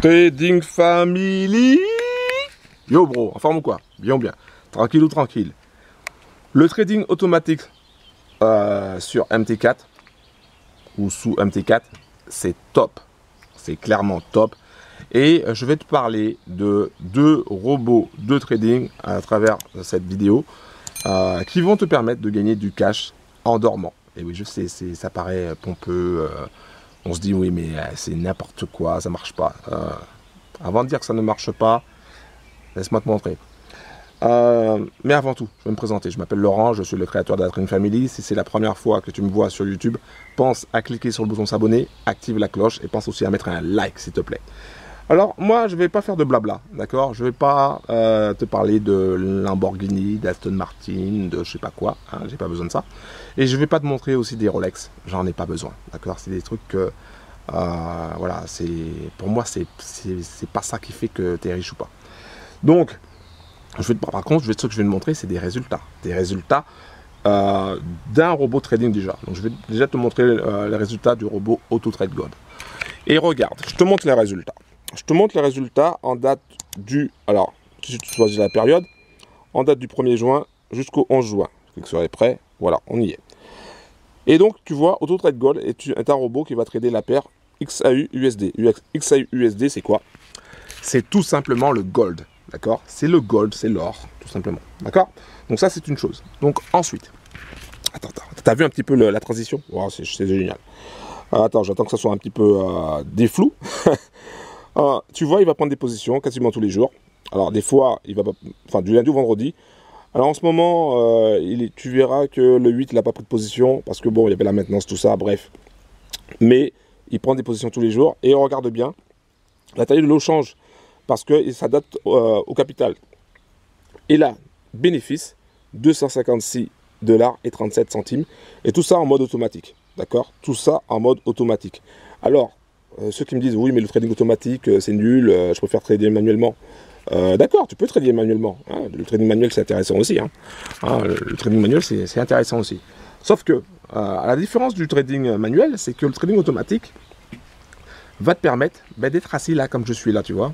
Trading Family. Yo bro, en forme ou quoi? Bien ou bien? Tranquille ou tranquille? Le trading automatique sur MT4 ou sous MT4, c'est top. C'est clairement top. Et je vais te parler de deux robots de trading à travers cette vidéo qui vont te permettre de gagner du cash en dormant. Et oui, je sais, ça paraît pompeux. On se dit oui, mais c'est n'importe quoi, ça marche pas. Avant de dire que ça ne marche pas, laisse-moi te montrer. Mais avant tout, je vais me présenter. Je m'appelle Laurent, je suis le créateur de la Trading Family. Si c'est la première fois que tu me vois sur YouTube, pense à cliquer sur le bouton s'abonner, active la cloche et pense aussi à mettre un like s'il te plaît. Alors moi, je ne vais pas faire de blabla, d'accord? Je ne vais pas te parler de Lamborghini, d'Aston Martin, de je sais pas quoi, hein, j'ai pas besoin de ça. Et je ne vais pas te montrer aussi des Rolex, j'en ai pas besoin, d'accord? C'est des trucs que, voilà, pour moi, c'est pas ça qui fait que tu es riche ou pas. Donc, par contre, ce que je vais te montrer, c'est des résultats d'un robot trading déjà. Donc, je vais déjà te montrer les résultats du robot AutoTrade Gold. Et regarde, je te montre les résultats. Je te montre les résultats en date du... Alors, si tu choisis la période, en date du 1er juin jusqu'au 11 juin. Clique sur les prêts, voilà, on y est. Et donc, tu vois, AutoTrade Gold est un robot qui va trader la paire XAU-USD. XAU-USD, c'est quoi? C'est tout simplement le gold, d'accord? C'est le gold, c'est l'or, tout simplement, d'accord? Donc ça, c'est une chose. Donc ensuite, attends, t'as vu un petit peu la transition? Wow, c'est génial. Attends, j'attends que ça soit un petit peu des flous. Tu vois, il va prendre des positions quasiment tous les jours. Alors, des fois, il va, enfin, du lundi au vendredi. Alors, en ce moment, tu verras que le 8, il n'a pas pris de position parce que, bon, il y avait la maintenance, tout ça, bref. Mais il prend des positions tous les jours. Et on regarde bien, la taille de l'eau change parce que ça date au capital. Et là, bénéfice, 256,37 $. Et tout ça en mode automatique. D'accord? Tout ça en mode automatique. Alors, ceux qui me disent, oui, mais le trading automatique, c'est nul, je préfère trader manuellement. D'accord, tu peux trader manuellement. Hein, le trading manuel, c'est intéressant aussi. Hein. Le trading manuel, c'est intéressant aussi. Sauf que, à la différence du trading manuel, c'est que le trading automatique va te permettre d'être assis là, comme je suis là, tu vois,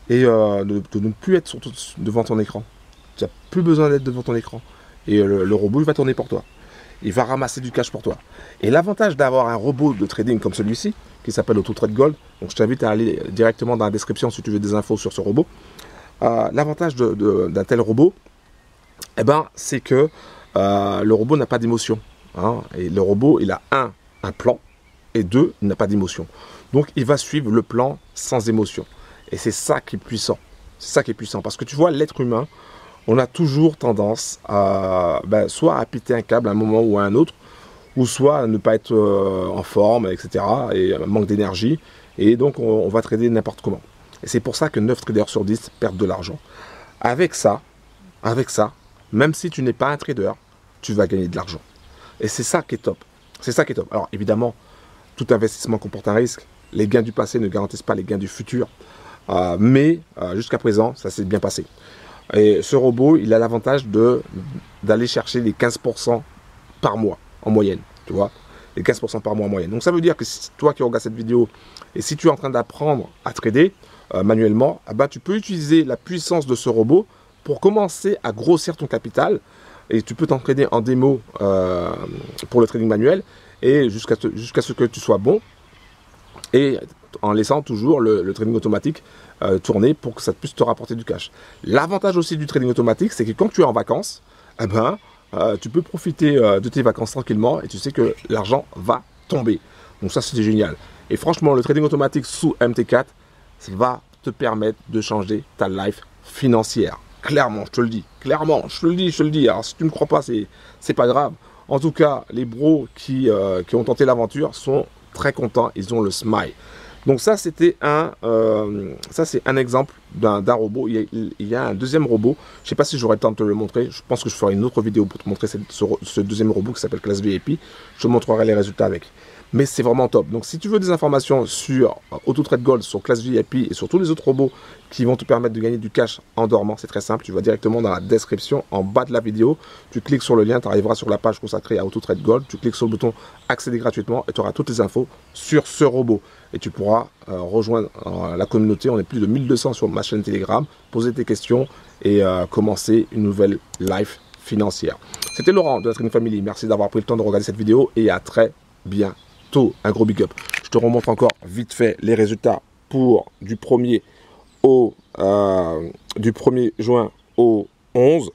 et de ne plus être devant ton écran. Tu n'as plus besoin d'être devant ton écran. Et le robot, il va tourner pour toi. Il va ramasser du cash pour toi. Et l'avantage d'avoir un robot de trading comme celui-ci, qui s'appelle AutoTrade Gold, donc je t'invite à aller directement dans la description si tu veux des infos sur ce robot. L'avantage d'un tel robot, eh ben, c'est que le robot n'a pas d'émotion. Hein, et le robot, il a un plan, et deux, il n'a pas d'émotion. Donc, il va suivre le plan sans émotion. Et c'est ça qui est puissant. C'est ça qui est puissant. Parce que tu vois, l'être humain, on a toujours tendance à soit à péter un câble à un moment ou à un autre, ou soit à ne pas être en forme, etc. et manque d'énergie. Et donc, on va trader n'importe comment. Et c'est pour ça que 9 traders sur 10 perdent de l'argent. Avec ça, même si tu n'es pas un trader, tu vas gagner de l'argent. Et c'est ça qui est top. C'est ça qui est top. Alors, évidemment, tout investissement comporte un risque. Les gains du passé ne garantissent pas les gains du futur. Mais jusqu'à présent, ça s'est bien passé. Et ce robot, il a l'avantage d'aller chercher les 15% par mois en moyenne, tu vois, les 15% par mois en moyenne. Donc ça veut dire que toi qui regardes cette vidéo et si tu es en train d'apprendre à trader manuellement, tu peux utiliser la puissance de ce robot pour commencer à grossir ton capital et tu peux t'entraîner en démo pour le trading manuel et jusqu'à ce que tu sois bon et en laissant toujours le trading automatique tourner pour que ça puisse te rapporter du cash. L'avantage aussi du trading automatique, c'est que quand tu es en vacances, tu peux profiter de tes vacances tranquillement et tu sais que l'argent va tomber. Donc ça, c'est génial. Et franchement, le trading automatique sous MT4, ça va te permettre de changer ta life financière. Clairement, je te le dis. Clairement, je te le dis. Alors, si tu ne me crois pas, c'est pas grave. En tout cas, les bros qui ont tenté l'aventure sont très contents. Ils ont le smile. Donc ça, c'était c'est un exemple d'un robot. Il y a un deuxième robot. Je ne sais pas si j'aurai le temps de te le montrer. Je pense que je ferai une autre vidéo pour te montrer ce deuxième robot qui s'appelle Class VIP. Je te montrerai les résultats avec. mais c'est vraiment top. Donc si tu veux des informations sur AutoTrade Gold, sur Class VIP et sur tous les autres robots qui vont te permettre de gagner du cash en dormant, c'est très simple, tu vas directement dans la description en bas de la vidéo, tu cliques sur le lien, tu arriveras sur la page consacrée à AutoTrade Gold, tu cliques sur le bouton accéder gratuitement et tu auras toutes les infos sur ce robot. Et tu pourras rejoindre la communauté, on est plus de 1200 sur ma chaîne Telegram, poser tes questions et commencer une nouvelle life financière. C'était Laurent de la Trading Family, merci d'avoir pris le temps de regarder cette vidéo et à très bientôt. Un gros big up. Je te remontre encore vite fait les résultats pour du 1er juin au 11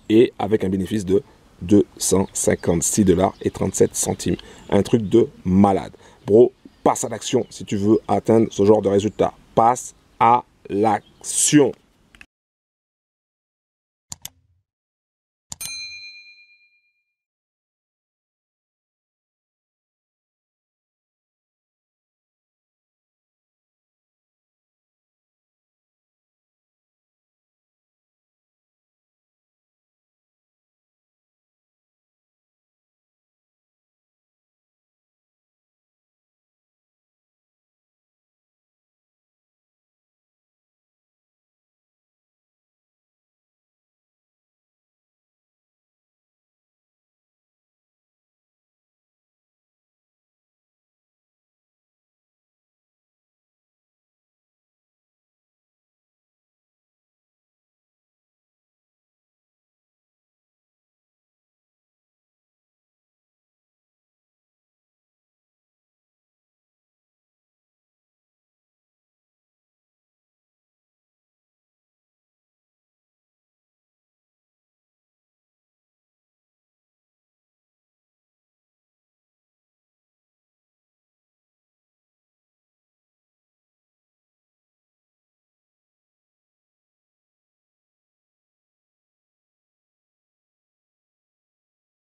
et avec un bénéfice de 256,37 $. Un truc de malade. Bro, passe à l'action si tu veux atteindre ce genre de résultat. Passe à l'action.